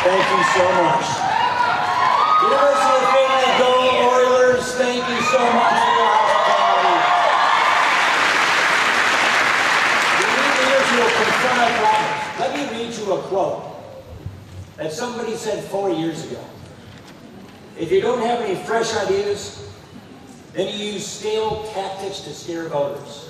Thank you so much. University of Findlay, go Oilers. Thank you so much for your hospitality. The leaders will confront our problems. Let me read you a quote that somebody said 4 years ago. If you don't have any fresh ideas, then you use stale tactics to scare voters.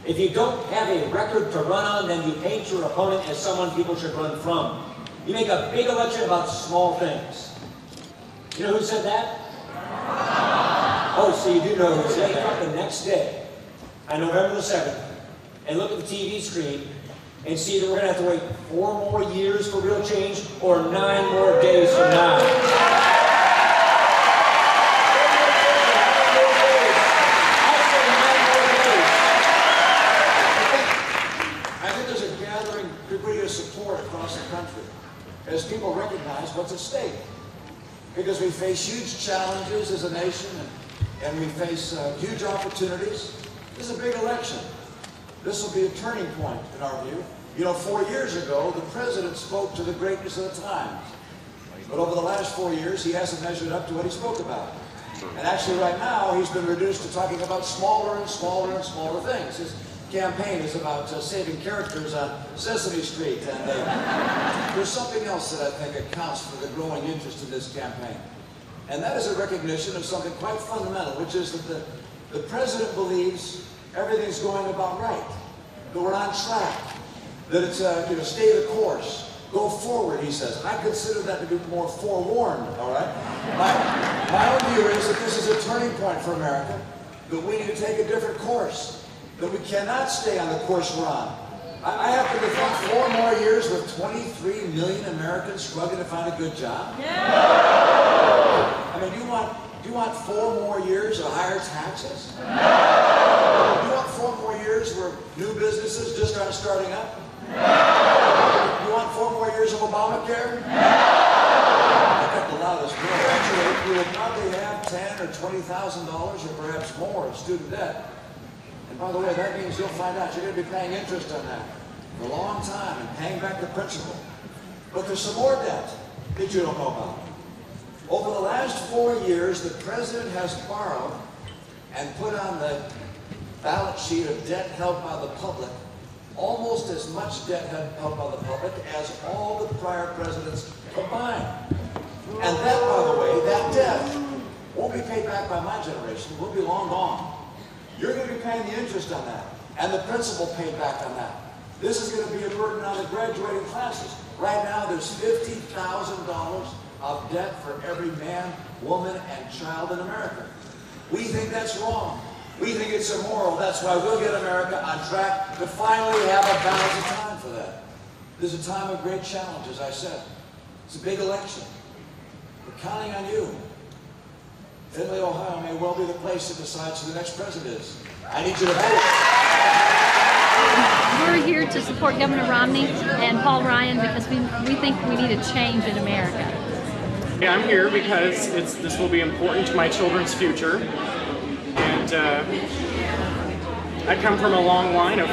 If you don't have a record to run on, then you paint your opponent as someone people should run from. You make a big election about small things. You know who said that? Oh, so you do know who said that. Wake up the next day, on November the 7th, and look at the TV screen and see that we're going to have to wait 4 more years for real change or 9 more days from now. Support across the country as people recognize what's at stake. Because we face huge challenges as a nation and we face huge opportunities. This is a big election. This will be a turning point in our view. You know, 4 years ago, the president spoke to the greatness of the times. But over the last 4 years, he hasn't measured up to what he spoke about. And actually right now, he's been reduced to talking about smaller and smaller and smaller things. His campaign is about saving characters on Sesame Street, and there's something else that I think accounts for the growing interest in this campaign. And that is a recognition of something quite fundamental, which is that the president believes everything's going about right, that we're on track, that it's stay the course, go forward, he says. I consider that to be more forewarned, all right? My own view is that this is a turning point for America, that we need to take a different course, that we cannot stay on the course we're on. I happen to think 4 more years with 23 million Americans struggling to find a good job. Yeah. I mean, do you want 4 more years of higher taxes? No. Do you want 4 more years where new businesses just aren't starting up? No. Do you want 4 more years of Obamacare? No. I got the loudest roar. Actually, we will probably have $10,000 or $20,000 or perhaps more of student debt. And by the way, that means you'll find out you're going to be paying interest on that for a long time and paying back the principal. But there's some more debt that you don't know about. Over the last 4 years, the president has borrowed and put on the balance sheet of debt held by the public almost as much debt held by the public as all the prior presidents combined. And that, by the way, that debt won't be paid back by my generation. We'll be long gone. You're going to be paying the interest on that, and the principal paid back on that. This is going to be a burden on the graduating classes. Right now, there's $50,000 of debt for every man, woman, and child in America. We think that's wrong. We think it's immoral. That's why we'll get America on track to finally have a balance of time for that. There's a time of great challenge, as I said. It's a big election. We're counting on you. Findlay, Ohio may well be the place that decides who the next president is. I need you to vote. We're here to support Governor Romney and Paul Ryan because we think we need a change in America. Yeah, I'm here because this will be important to my children's future. And I come from a long line of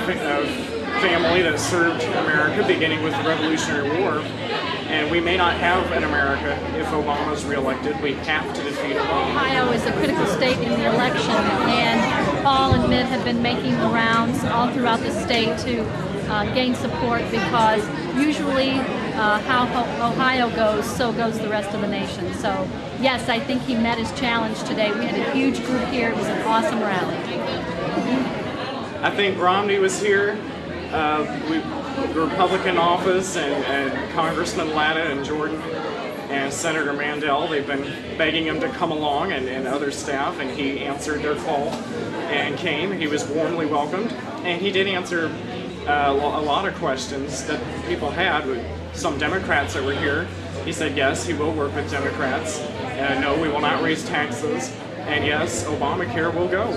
family that served America, beginning with the Revolutionary War. And we may not have an America if Obama's reelected. We have to defeat Obama. Ohio is a critical state in the election, and Paul and Mitt have been making the rounds all throughout the state to gain support because usually how Ohio goes, so goes the rest of the nation. So yes, I think he met his challenge today. We had a huge group here. It was an awesome rally. I think Romney was here. The Republican office and Congressman Latta and Jordan and Senator Mandel, they've been begging him to come along and other staff, and he answered their call and came. He was warmly welcomed, and he did answer a lot of questions that people had with some Democrats that were here. He said yes, he will work with Democrats, and no, we will not raise taxes. And yes, Obamacare will go.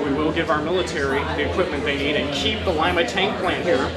We will give our military the equipment they need and keep the Lima tank plant here